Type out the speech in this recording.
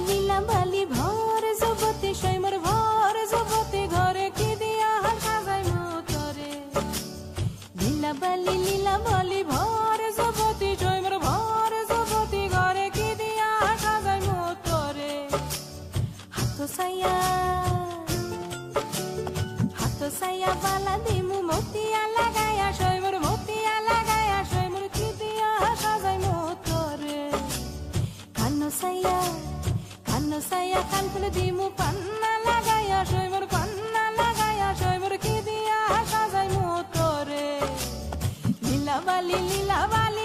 লীলা বালি ভর জগতে সৈমর ভর জগতে ঘরে কি দিয়া সাজাই মতরে লীলা বালি ভর জগতে সৈমর ভর জগতে ঘরে কি দিয়া সাজাই মতরে হাত সাইয়া বালা দিমু মতিয়া লাগায়া সৈমর মতিয়া লাগায়া সৈমর কি দিয়া সাজাই মতরে কানো সাইয়া কান খুলে দিমু পান্না লাগায়া সৈমর পান্না লাগায়া সৈমর কি দিয়া সাজাই মতরে লীলা বালি